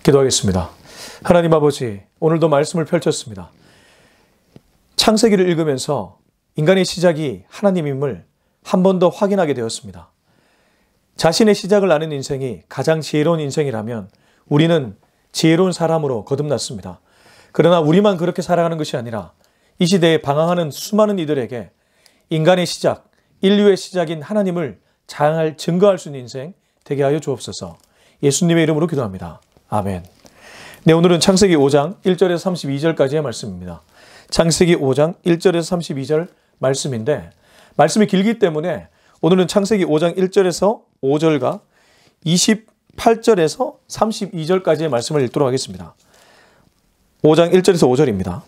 기도하겠습니다. 하나님 아버지, 오늘도 말씀을 펼쳤습니다. 창세기를 읽으면서 인간의 시작이 하나님임을 한 번 더 확인하게 되었습니다. 자신의 시작을 아는 인생이 가장 지혜로운 인생이라면 우리는 지혜로운 사람으로 거듭났습니다. 그러나 우리만 그렇게 살아가는 것이 아니라 이 시대에 방황하는 수많은 이들에게 인간의 시작, 인류의 시작인 하나님을 잘 증거할 수 있는 인생 되게 하여 주옵소서. 예수님의 이름으로 기도합니다. 아멘. 네, 오늘은 창세기 5장 1절에서 32절까지의 말씀입니다. 창세기 5장 1절에서 32절 말씀인데 말씀이 길기 때문에 오늘은 창세기 5장 1절에서 5절과 28절에서 32절까지의 말씀을 읽도록 하겠습니다. 5장 1절에서 5절입니다.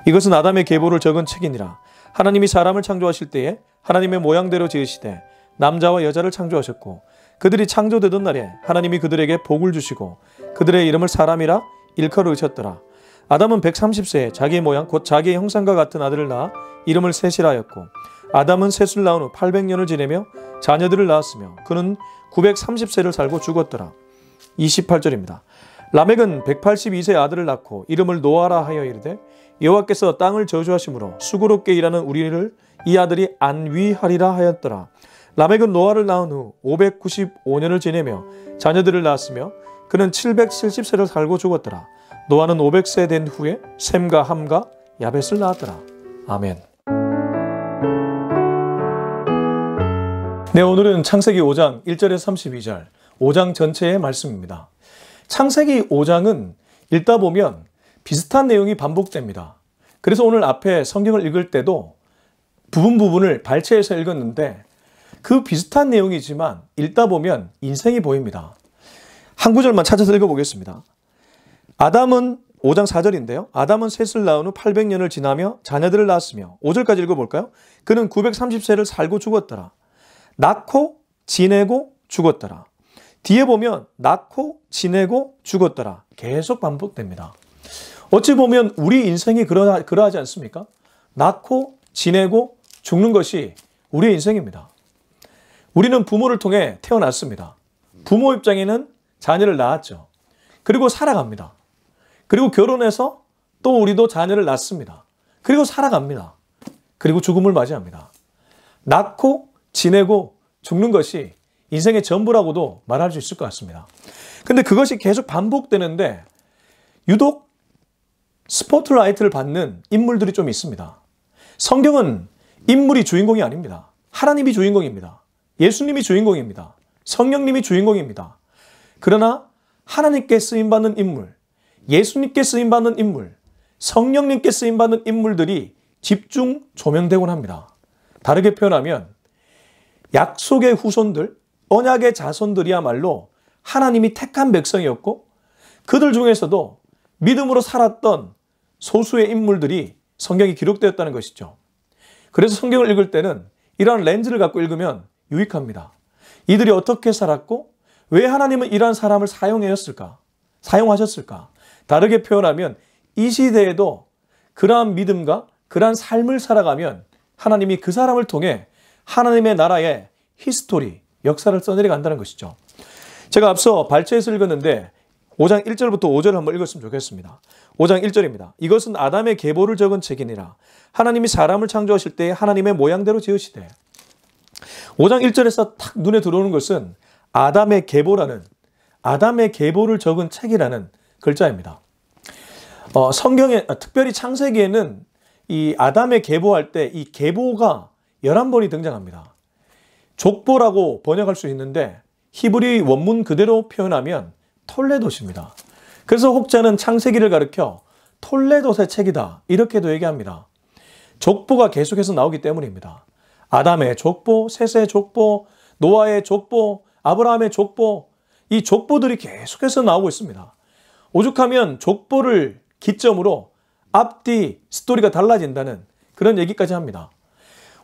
이것은 아담의 계보를 적은 책이니라. 하나님이 사람을 창조하실 때에 하나님의 모양대로 지으시되 남자와 여자를 창조하셨고 그들이 창조되던 날에 하나님이 그들에게 복을 주시고 그들의 이름을 사람이라 일컬으셨더라. 아담은 130세에 자기의 모양 곧 자기의 형상과 같은 아들을 낳아 이름을 셋이라 하였고 아담은 셋을 낳은 후 800년을 지내며 자녀들을 낳았으며 그는 930세를 살고 죽었더라. 28절입니다. 라멕은 182세의 아들을 낳고 이름을 노아라 하여 이르되 여호와께서 땅을 저주하심으로 수고롭게 일하는 우리를 이 아들이 안위하리라 하였더라. 라멕은 노아를 낳은 후 595년을 지내며 자녀들을 낳았으며 그는 770세를 살고 죽었더라. 노아는 500세 된 후에 셈과 함과 야벳을 낳았더라. 아멘. 네, 오늘은 창세기 5장 1절에서 32절 5장 전체의 말씀입니다. 창세기 5장은 읽다 보면 비슷한 내용이 반복됩니다. 그래서 오늘 앞에 성경을 읽을 때도 부분을 발췌해서 읽었는데 그 비슷한 내용이지만 읽다 보면 인생이 보입니다. 한 구절만 찾아서 읽어보겠습니다. 아담은 5장 4절인데요. 아담은 셋을 낳은 후 800년을 지나며 자녀들을 낳았으며 5절까지 읽어볼까요? 그는 930세를 살고 죽었더라. 낳고 지내고 죽었더라. 뒤에 보면 낳고 지내고 죽었더라. 계속 반복됩니다. 어찌 보면 우리 인생이 그러하지 않습니까? 낳고 지내고 죽는 것이 우리의 인생입니다. 우리는 부모를 통해 태어났습니다. 부모 입장에는 자녀를 낳았죠. 그리고 살아갑니다. 그리고 결혼해서 또 우리도 자녀를 낳습니다. 그리고 살아갑니다. 그리고 죽음을 맞이합니다. 낳고 지내고 죽는 것이 인생의 전부라고도 말할 수 있을 것 같습니다. 근데 그것이 계속 반복되는데 유독 스포트라이트를 받는 인물들이 좀 있습니다. 성경은 인물이 주인공이 아닙니다. 하나님이 주인공입니다. 예수님이 주인공입니다. 성령님이 주인공입니다. 그러나 하나님께 쓰임받는 인물, 예수님께 쓰임받는 인물, 성령님께 쓰임받는 인물들이 집중 조명되곤 합니다. 다르게 표현하면 약속의 후손들, 언약의 자손들이야말로 하나님이 택한 백성이었고 그들 중에서도 믿음으로 살았던 소수의 인물들이 성경이 기록되었다는 것이죠. 그래서 성경을 읽을 때는 이러한 렌즈를 갖고 읽으면 유익합니다. 이들이 어떻게 살았고 왜 하나님은 이러한 사람을 사용하셨을까? 다르게 표현하면 이 시대에도 그러한 믿음과 그러한 삶을 살아가면 하나님이 그 사람을 통해 하나님의 나라의 히스토리, 역사를 써내려 간다는 것이죠. 제가 앞서 발췌해서 읽었는데 5장 1절부터 5절을 한번 읽었으면 좋겠습니다. 5장 1절입니다. 이것은 아담의 계보를 적은 책이니라. 하나님이 사람을 창조하실 때 하나님의 모양대로 지으시되. 5장 1절에서 탁 눈에 들어오는 것은 아담의 계보를 적은 책이라는 글자입니다. 성경에 특별히 창세기에는 이 아담의 계보할 때 이 계보가 11번이 등장합니다. 족보라고 번역할 수 있는데 히브리 원문 그대로 표현하면 톨레도시입니다. 그래서 혹자는 창세기를 가리켜 톨레도의 책이다 이렇게도 얘기합니다. 족보가 계속해서 나오기 때문입니다. 아담의 족보, 셋의 족보, 노아의 족보, 아브라함의 족보, 이 족보들이 계속해서 나오고 있습니다. 오죽하면 족보를 기점으로 앞뒤 스토리가 달라진다는 그런 얘기까지 합니다.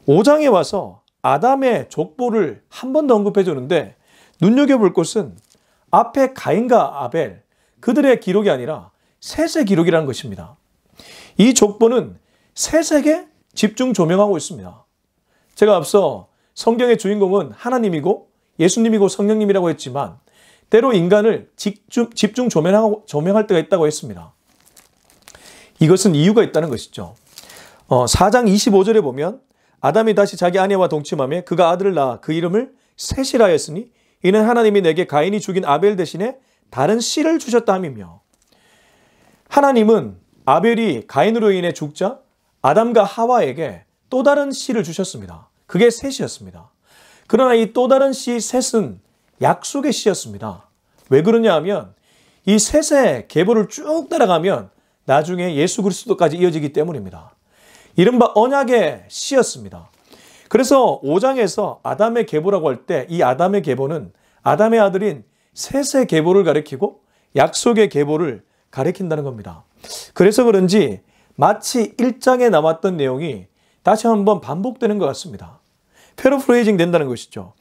5장에 와서 아담의 족보를 한 번 더 언급해 주는데 눈여겨볼 것은 앞에 가인과 아벨, 그들의 기록이 아니라 셋의 기록이라는 것입니다. 이 족보는 셋에게 집중 조명하고 있습니다. 제가 앞서 성경의 주인공은 하나님이고 예수님이고 성령님이라고 했지만 때로 인간을 집중 조명할 때가 있다고 했습니다. 이것은 이유가 있다는 것이죠. 4장 25절에 보면 아담이 다시 자기 아내와 동침하며 그가 아들을 낳아 그 이름을 셋이라 하였으니 이는 하나님이 내게 가인이 죽인 아벨 대신에 다른 씨를 주셨다 함이며, 하나님은 아벨이 가인으로 인해 죽자 아담과 하와에게 또 다른 씨를 주셨습니다. 그게 셋이었습니다. 그러나 이 또 다른 씨 셋은 약속의 씨였습니다. 왜 그러냐 하면 이 셋의 계보를 쭉 따라가면 나중에 예수 그리스도까지 이어지기 때문입니다. 이른바 언약의 씨였습니다. 그래서 5장에서 아담의 계보라고 할 때 이 아담의 계보는 아담의 아들인 셋의 계보를 가리키고 약속의 계보를 가리킨다는 겁니다. 그래서 그런지 마치 1장에 나왔던 내용이 다시 한번 반복되는 것 같습니다. 패러프레이징 된다는 것이죠.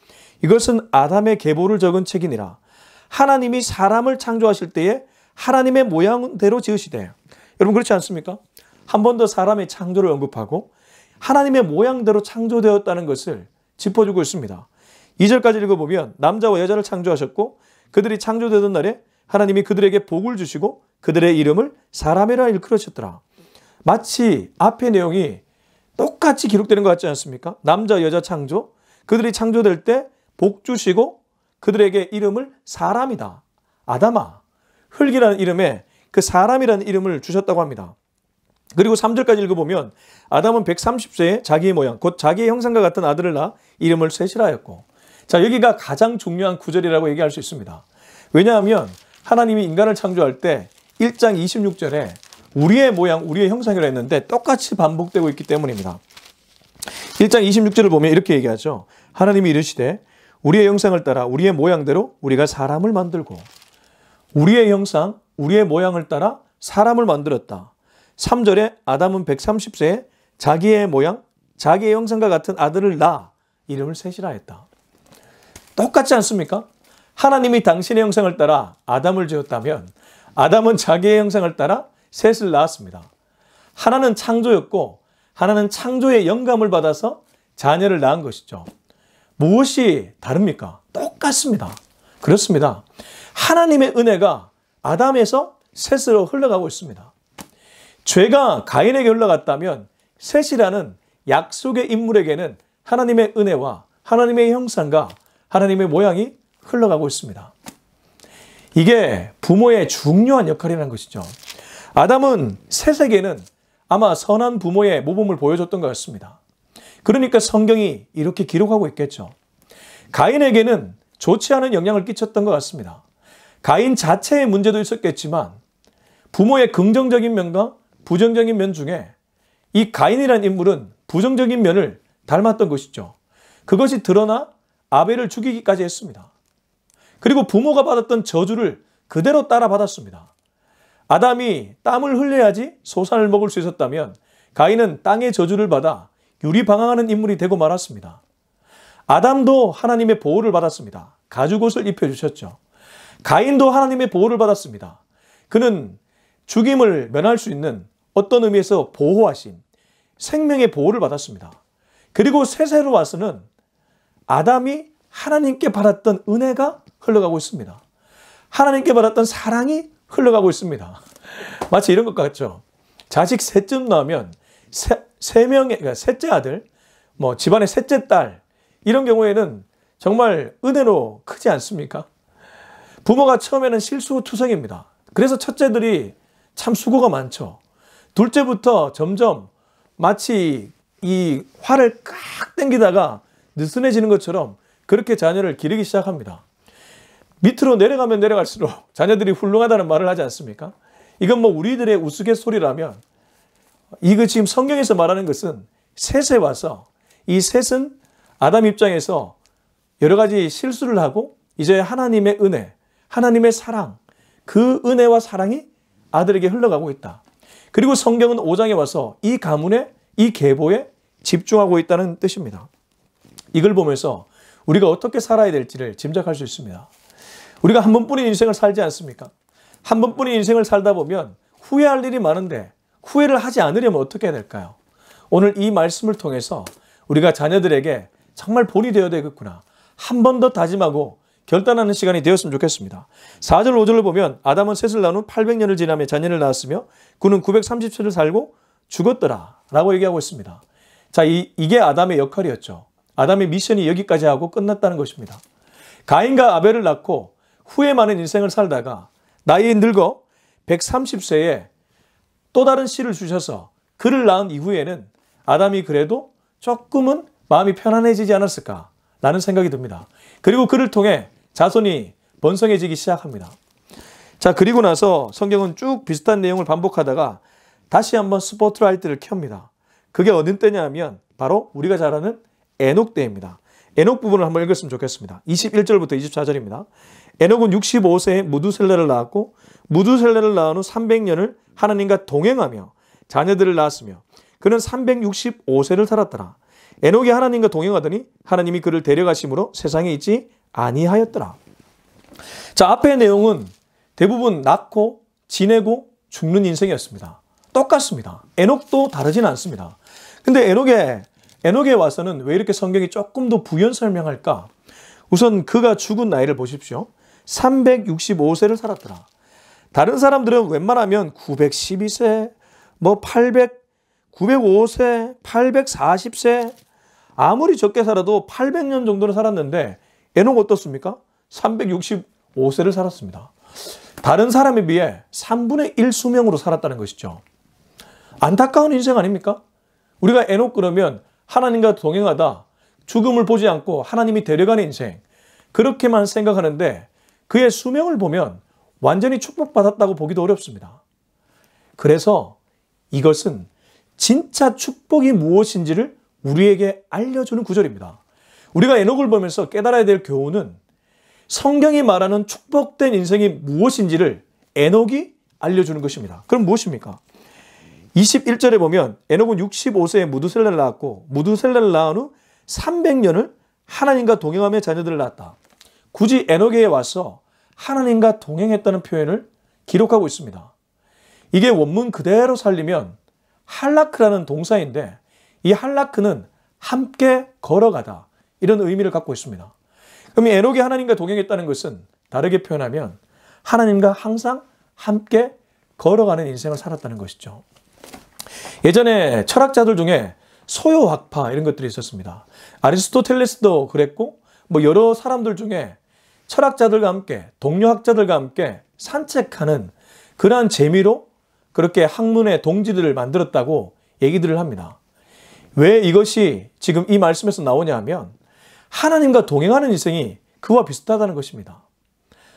이것은 아담의 계보를 적은 책이니라. 하나님이 사람을 창조하실 때에 하나님의 모양대로 지으시되, 여러분 그렇지 않습니까? 한 번 더 사람의 창조를 언급하고 하나님의 모양대로 창조되었다는 것을 짚어주고 있습니다. 2절까지 읽어보면 남자와 여자를 창조하셨고 그들이 창조되던 날에 하나님이 그들에게 복을 주시고 그들의 이름을 사람이라 일컬으셨더라. 마치 앞의 내용이 똑같이 기록되는 것 같지 않습니까? 남자 여자 창조, 그들이 창조될 때 복 주시고 그들에게 이름을 사람이다. 아담아, 흙이라는 이름에 그 사람이라는 이름을 주셨다고 합니다. 그리고 3절까지 읽어보면 아담은 130세에 자기의 모양, 곧 자기의 형상과 같은 아들을 낳아 이름을 셋이라 하였고, 자, 여기가 가장 중요한 구절이라고 얘기할 수 있습니다. 왜냐하면 하나님이 인간을 창조할 때 1장 26절에 우리의 모양, 우리의 형상이라 했는데 똑같이 반복되고 있기 때문입니다. 1장 26절을 보면 이렇게 얘기하죠. 하나님이 이르시되 우리의 형상을 따라 우리의 모양대로 우리가 사람을 만들고, 우리의 형상, 우리의 모양을 따라 사람을 만들었다. 3절에 아담은 130세에 자기의 모양, 자기의 형상과 같은 아들을 낳아 이름을 셋이라 했다. 똑같지 않습니까? 하나님이 당신의 형상을 따라 아담을 지었다면 아담은 자기의 형상을 따라 셋을 낳았습니다. 하나는 창조였고 하나는 창조의 영감을 받아서 자녀를 낳은 것이죠. 무엇이 다릅니까? 똑같습니다. 그렇습니다. 하나님의 은혜가 아담에서 셋으로 흘러가고 있습니다. 죄가 가인에게 흘러갔다면 셋이라는 약속의 인물에게는 하나님의 은혜와 하나님의 형상과 하나님의 모양이 흘러가고 있습니다. 이게 부모의 중요한 역할이라는 것이죠. 아담은 셋에게는 아마 선한 부모의 모범을 보여줬던 것 같습니다. 그러니까 성경이 이렇게 기록하고 있겠죠. 가인에게는 좋지 않은 영향을 끼쳤던 것 같습니다. 가인 자체의 문제도 있었겠지만 부모의 긍정적인 면과 부정적인 면 중에 이 가인이라는 인물은 부정적인 면을 닮았던 것이죠. 그것이 드러나 아벨을 죽이기까지 했습니다. 그리고 부모가 받았던 저주를 그대로 따라 받았습니다. 아담이 땀을 흘려야지 소산을 먹을 수 있었다면 가인은 땅의 저주를 받아 유리방황하는 인물이 되고 말았습니다. 아담도 하나님의 보호를 받았습니다. 가죽옷을 입혀주셨죠. 가인도 하나님의 보호를 받았습니다. 그는 죽임을 면할 수 있는 어떤 의미에서 보호하심, 생명의 보호를 받았습니다. 그리고 셋째로 와서는 아담이 하나님께 받았던 은혜가 흘러가고 있습니다. 하나님께 받았던 사랑이 흘러가고 있습니다. 마치 이런 것 같죠. 자식 셋쯤 나오면 그러니까 셋째 아들, 집안의 셋째 딸, 이런 경우에는 정말 은혜로 크지 않습니까? 부모가 처음에는 실수투성입니다. 그래서 첫째들이 참 수고가 많죠. 둘째부터 점점 마치 이 활을 꽉 당기다가 느슨해지는 것처럼 그렇게 자녀를 기르기 시작합니다. 밑으로 내려가면 내려갈수록 자녀들이 훌륭하다는 말을 하지 않습니까? 이건 우리들의 우스갯소리라면 이거 지금 성경에서 말하는 것은 셋에 와서 이 셋은 아담 입장에서 여러 가지 실수를 하고 이제 하나님의 은혜, 하나님의 사랑, 그 은혜와 사랑이 아들에게 흘러가고 있다. 그리고 성경은 5장에 와서 이 가문에, 이 계보에 집중하고 있다는 뜻입니다. 이걸 보면서 우리가 어떻게 살아야 될지를 짐작할 수 있습니다. 우리가 한 번뿐인 인생을 살지 않습니까? 한 번뿐인 인생을 살다 보면 후회할 일이 많은데 후회를 하지 않으려면 어떻게 해야 될까요? 오늘 이 말씀을 통해서 우리가 자녀들에게 정말 본이 되어야 되겠구나. 한 번 더 다짐하고 결단하는 시간이 되었으면 좋겠습니다. 4절 5절을 보면 아담은 셋을 낳은 후 800년을 지나며 자녀를 낳았으며 그는 930세를 살고 죽었더라 라고 얘기하고 있습니다. 자, 이게 아담의 역할이었죠. 아담의 미션이 여기까지 하고 끝났다는 것입니다. 가인과 아벨을 낳고 후회많은 인생을 살다가 나이 늙어 130세에 또 다른 씨를 주셔서 그를 낳은 이후에는 아담이 그래도 조금은 마음이 편안해지지 않았을까라는 생각이 듭니다. 그리고 그를 통해 자손이 번성해지기 시작합니다. 자, 그리고 나서 성경은 쭉 비슷한 내용을 반복하다가 다시 한번 스포트라이트를 켭니다. 그게 어느 때냐 하면 바로 우리가 잘 아는 에녹 때입니다. 에녹 부분을 한번 읽었으면 좋겠습니다. 21절부터 24절입니다. 에녹은 65세에 무두셀레를 낳았고 무두셀레를 낳은 후 300년을 하나님과 동행하며 자녀들을 낳았으며 그는 365세를 살았더라. 에녹이 하나님과 동행하더니 하나님이 그를 데려가심으로 세상에 있지 아니하였더라. 자, 앞의 내용은 대부분 낳고 지내고 죽는 인생이었습니다. 똑같습니다. 에녹도 다르진 않습니다. 근데 에녹에 와서는 왜 이렇게 성경이 조금 더 부연 설명할까? 우선 그가 죽은 나이를 보십시오. 365세를 살았더라. 다른 사람들은 웬만하면 912세, 905세, 840세, 아무리 적게 살아도 800년 정도를 살았는데 에녹 어떻습니까? 365세를 살았습니다. 다른 사람에 비해 3분의 1 수명으로 살았다는 것이죠. 안타까운 인생 아닙니까? 우리가 에녹 그러면 하나님과 동행하다 죽음을 보지 않고 하나님이 데려가는 인생, 그렇게만 생각하는데 그의 수명을 보면 완전히 축복받았다고 보기도 어렵습니다. 그래서 이것은 진짜 축복이 무엇인지를 우리에게 알려주는 구절입니다. 우리가 에녹을 보면서 깨달아야 될 교훈은 성경이 말하는 축복된 인생이 무엇인지를 에녹이 알려주는 것입니다. 그럼 무엇입니까? 21절에 보면 에녹은 65세에 무두셀레를 낳았고 무두셀레를 낳은 후 300년을 하나님과 동행하며 자녀들을 낳았다. 굳이 에녹에 와서 하나님과 동행했다는 표현을 기록하고 있습니다. 이게 원문 그대로 살리면 할라크라는 동사인데 이 할라크는 함께 걸어가다 이런 의미를 갖고 있습니다. 그럼 이 에녹이 하나님과 동행했다는 것은 다르게 표현하면 하나님과 항상 함께 걸어가는 인생을 살았다는 것이죠. 예전에 철학자들 중에 소요학파 이런 것들이 있었습니다. 아리스토텔레스도 그랬고 여러 사람들 중에 철학자들과 함께 동료학자들과 함께 산책하는 그러한 재미로 그렇게 학문의 동지들을 만들었다고 얘기들을 합니다. 왜 이것이 지금 이 말씀에서 나오냐 하면 하나님과 동행하는 인생이 그와 비슷하다는 것입니다.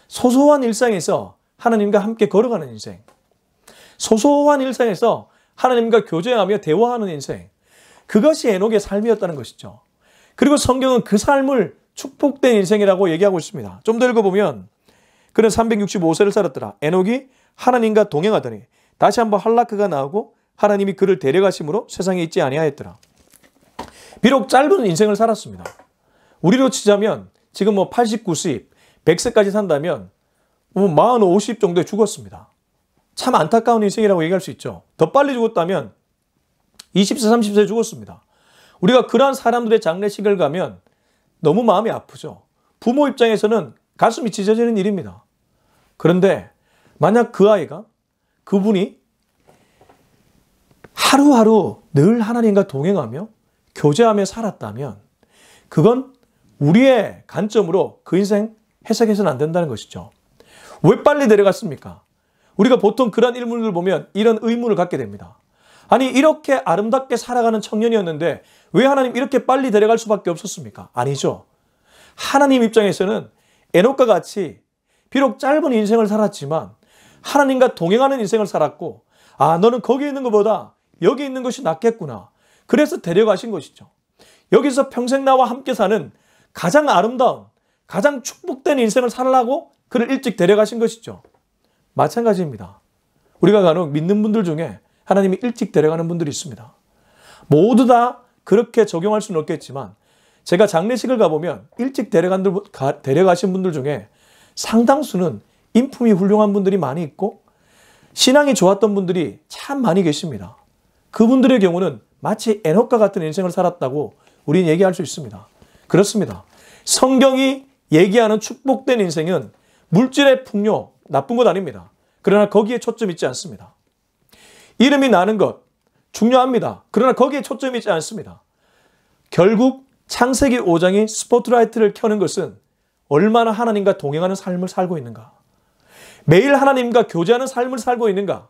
소소한 일상에서 하나님과 함께 걸어가는 인생, 소소한 일상에서 하나님과 교제하며 대화하는 인생, 그것이 에녹의 삶이었다는 것이죠. 그리고 성경은 그 삶을 축복된 인생이라고 얘기하고 있습니다. 좀 더 읽어보면 그는 365세를 살았더라. 에녹이 하나님과 동행하더니 다시 한번 할라크가 나오고 하나님이 그를 데려가심으로 세상에 있지 아니하였더라. 비록 짧은 인생을 살았습니다. 우리로 치자면 지금 80, 90, 100세까지 산다면 40, 50 정도에 죽었습니다. 참 안타까운 인생이라고 얘기할 수 있죠. 더 빨리 죽었다면 20세, 30세에 죽었습니다. 우리가 그러한 사람들의 장례식을 가면 너무 마음이 아프죠. 부모 입장에서는 가슴이 찢어지는 일입니다. 그런데 만약 그분이 하루하루 늘 하나님과 동행하며 교제하며 살았다면 그건 우리의 관점으로 그 인생 해석해서는 안 된다는 것이죠. 왜 빨리 데려갔습니까? 우리가 보통 그런 인물들 보면 이런 의문을 갖게 됩니다. 아니 이렇게 아름답게 살아가는 청년이었는데 왜 하나님 이렇게 빨리 데려갈 수밖에 없었습니까? 아니죠. 하나님 입장에서는 에녹과 같이 비록 짧은 인생을 살았지만 하나님과 동행하는 인생을 살았고 너는 거기 있는 것보다 여기 있는 것이 낫겠구나. 그래서 데려가신 것이죠. 여기서 평생 나와 함께 사는 가장 아름다운, 가장 축복된 인생을 살라고 그를 일찍 데려가신 것이죠. 마찬가지입니다. 우리가 간혹 믿는 분들 중에 하나님이 일찍 데려가는 분들이 있습니다. 모두 다 그렇게 적용할 수는 없겠지만 제가 장례식을 가보면 일찍 데려가신 분들 중에 상당수는 인품이 훌륭한 분들이 많이 있고 신앙이 좋았던 분들이 참 많이 계십니다. 그분들의 경우는 마치 에녹과 같은 인생을 살았다고 우리는 얘기할 수 있습니다. 그렇습니다. 성경이 얘기하는 축복된 인생은 물질의 풍요, 나쁜 것 아닙니다. 그러나 거기에 초점이 있지 않습니다. 이름이 나는 것, 중요합니다. 그러나 거기에 초점이 있지 않습니다. 결국 창세기 5장이 스포트라이트를 켜는 것은 얼마나 하나님과 동행하는 삶을 살고 있는가. 매일 하나님과 교제하는 삶을 살고 있는가.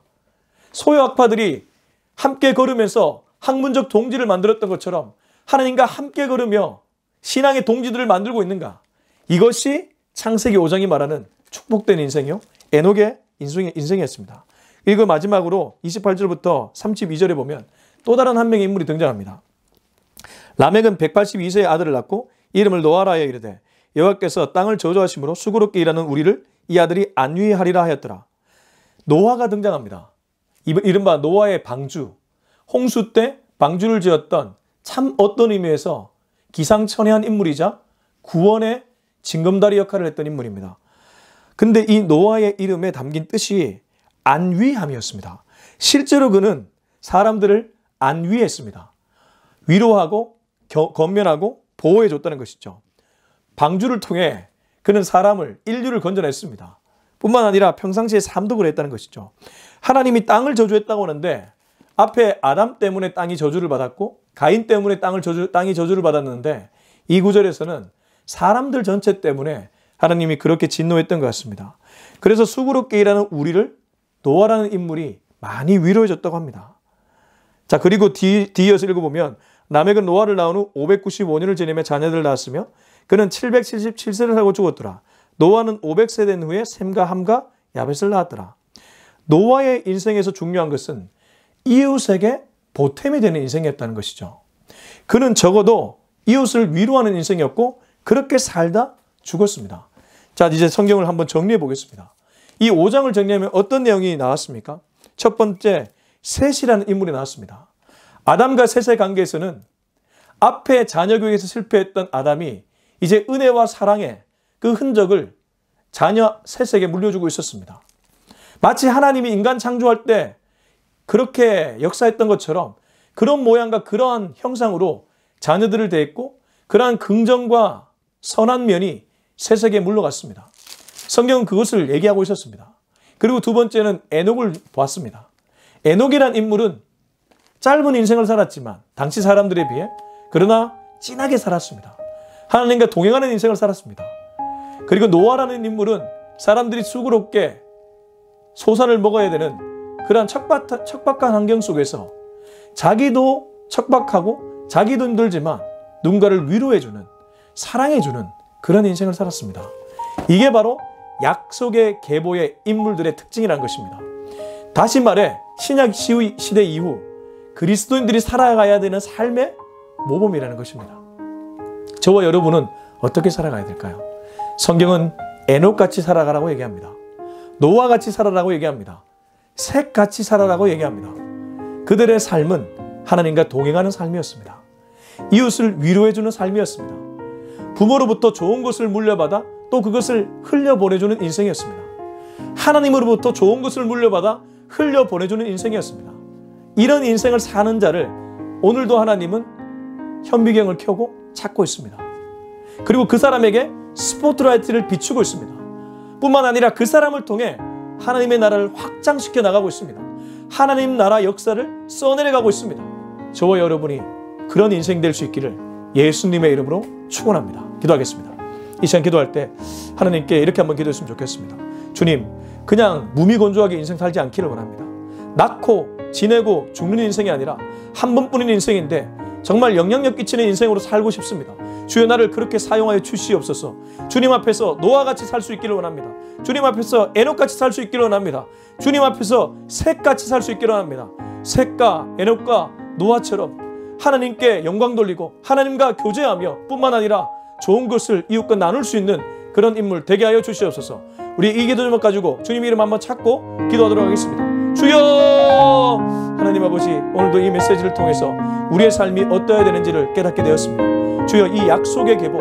소요학파들이 함께 걸으면서 학문적 동지를 만들었던 것처럼 하나님과 함께 걸으며 신앙의 동지들을 만들고 있는가. 이것이 창세기 5장이 말하는 축복된 인생이요, 에녹의 인생이었습니다. 그리고 마지막으로 28절부터 32절에 보면 또 다른 한 명의 인물이 등장합니다. 라멕은 182세의 아들을 낳고 이름을 노아라 하여 이르되 여호와께서 땅을 저주하심으로 수고롭게 일하는 우리를 이 아들이 안위하리라 하였더라. 노아가 등장합니다. 이른바 노아의 방주, 홍수 때 방주를 지었던 참 어떤 의미에서 기상천외한 인물이자 구원의 징검다리 역할을 했던 인물입니다. 근데 이 노아의 이름에 담긴 뜻이 안위함이었습니다. 실제로 그는 사람들을 안위했습니다. 위로하고 건면하고 보호해 줬다는 것이죠. 방주를 통해 그는 인류를 건져냈습니다. 뿐만 아니라 평상시에 삶도 그랬다는 것이죠. 하나님이 땅을 저주했다고 하는데 앞에 아담 때문에 땅이 저주를 받았고 가인 때문에 땅이 저주를 받았는데 이 구절에서는 사람들 전체 때문에 하나님이 그렇게 진노했던 것 같습니다. 그래서 수고롭게 일하는 우리를 노아라는 인물이 많이 위로해 줬다고 합니다. 자, 그리고 뒤이어서 읽어보면 라멕은 노아를 낳은 후 595년을 지내며 자녀들을 낳았으며 그는 777세를 살고 죽었더라. 노아는 500세 된 후에 셈과 함과 야벳을 낳았더라. 노아의 인생에서 중요한 것은 이웃에게 보탬이 되는 인생이었다는 것이죠. 그는 적어도 이웃을 위로하는 인생이었고 그렇게 살다 죽었습니다. 자, 이제 성경을 한번 정리해 보겠습니다. 이 5장을 정리하면 어떤 내용이 나왔습니까? 첫 번째, 셋이라는 인물이 나왔습니다. 아담과 셋의 관계에서는 앞에 자녀 교육에서 실패했던 아담이 이제 은혜와 사랑의 그 흔적을 자녀 셋에게 물려주고 있었습니다. 마치 하나님이 인간 창조할 때 그렇게 역사했던 것처럼 그런 모양과 그러한 형상으로 자녀들을 대했고 그러한 긍정과 선한 면이 셋에게 물러갔습니다. 성경은 그것을 얘기하고 있었습니다. 그리고 두 번째는 에녹을 보았습니다. 에녹이란 인물은 짧은 인생을 살았지만 당시 사람들에 비해 그러나 진하게 살았습니다. 하나님과 동행하는 인생을 살았습니다. 그리고 노아라는 인물은 사람들이 수고롭게 소산을 먹어야 되는 그러한 척박한 환경 속에서 자기도 척박하고 자기도 힘들지만 누군가를 위로해주는, 사랑해주는 그런 인생을 살았습니다. 이게 바로 약속의 계보의 인물들의 특징이라는 것입니다. 다시 말해 신약 시대 이후 그리스도인들이 살아가야 되는 삶의 모범이라는 것입니다. 저와 여러분은 어떻게 살아가야 될까요? 성경은 에녹같이 살아가라고 얘기합니다. 노아같이 살아라고 얘기합니다. 셋같이 살아라고 얘기합니다. 그들의 삶은 하나님과 동행하는 삶이었습니다. 이웃을 위로해주는 삶이었습니다. 부모로부터 좋은 것을 물려받아 또 그것을 흘려보내주는 인생이었습니다. 하나님으로부터 좋은 것을 물려받아 흘려보내주는 인생이었습니다. 이런 인생을 사는 자를 오늘도 하나님은 현미경을 켜고 찾고 있습니다. 그리고 그 사람에게 스포트라이트를 비추고 있습니다. 뿐만 아니라 그 사람을 통해 하나님의 나라를 확장시켜 나가고 있습니다. 하나님 나라 역사를 써내려가고 있습니다. 저와 여러분이 그런 인생 될 수 있기를 예수님의 이름으로 축원합니다. 기도하겠습니다. 이 시간 기도할 때 하나님께 이렇게 한번 기도했으면 좋겠습니다. 주님, 그냥 무미건조하게 인생 살지 않기를 원합니다. 낳고 지내고 죽는 인생이 아니라 한 번뿐인 인생인데 정말 영향력 끼치는 인생으로 살고 싶습니다. 주여, 나를 그렇게 사용하여 주시옵소서. 주님 앞에서 노아같이 살 수 있기를 원합니다. 주님 앞에서 에녹같이 살 수 있기를 원합니다. 주님 앞에서 셋같이 살 수 있기를 원합니다. 셋과 에녹과 노아처럼 하나님께 영광 돌리고 하나님과 교제하며 뿐만 아니라 좋은 것을 이웃과 나눌 수 있는 그런 인물 되게 하여 주시옵소서. 우리 이 기도 제목 가지고 주님 이름 한번 찾고 기도하도록 하겠습니다. 주여, 하나님 아버지, 오늘도 이 메시지를 통해서 우리의 삶이 어떠해야 되는지를 깨닫게 되었습니다. 주여, 이 약속의 계보,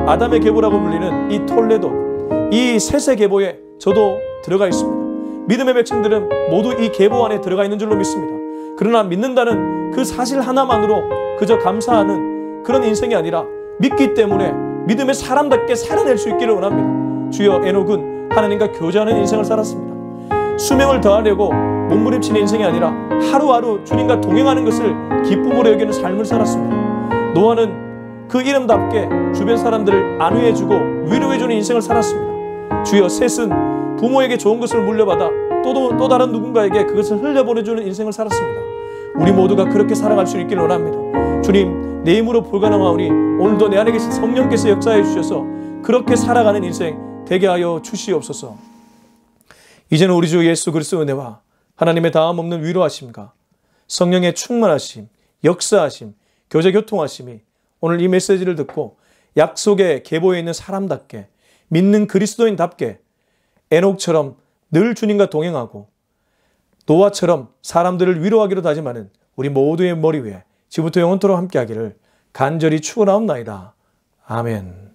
아담의 계보라고 불리는 이 톨레도, 이 셋의 계보에 저도 들어가 있습니다. 믿음의 백성들은 모두 이 계보 안에 들어가 있는 줄로 믿습니다. 그러나 믿는다는 그 사실 하나만으로 그저 감사하는 그런 인생이 아니라 믿기 때문에 믿음의 사람답게 살아낼 수 있기를 원합니다. 주여, 에녹은 하나님과 교제하는 인생을 살았습니다. 수명을 더하려고 몸부림치는 인생이 아니라 하루하루 주님과 동행하는 것을 기쁨으로 여기는 삶을 살았습니다. 노아는 그 이름답게 주변 사람들을 안위해주고 위로해주는 인생을 살았습니다. 주여, 셋은 부모에게 좋은 것을 물려받아 또 다른 누군가에게 그것을 흘려보내주는 인생을 살았습니다. 우리 모두가 그렇게 살아갈 수 있기를 원합니다. 주님, 내 힘으로 불가능하오니 오늘도 내 안에 계신 성령께서 역사해 주셔서 그렇게 살아가는 인생 되게 하여 주시옵소서. 이제는 우리 주 예수 그리스도의 은혜와 하나님의 다함없는 위로하심과 성령의 충만하심, 역사하심, 교제 교통하심이 오늘 이 메시지를 듣고 약속의 계보에 있는 사람답게, 믿는 그리스도인답게 에녹처럼 늘 주님과 동행하고 노아처럼 사람들을 위로하기로 다짐하는 우리 모두의 머리 위에 지금부터 영원토록 함께하기를 간절히 축원하옵나이다. 아멘.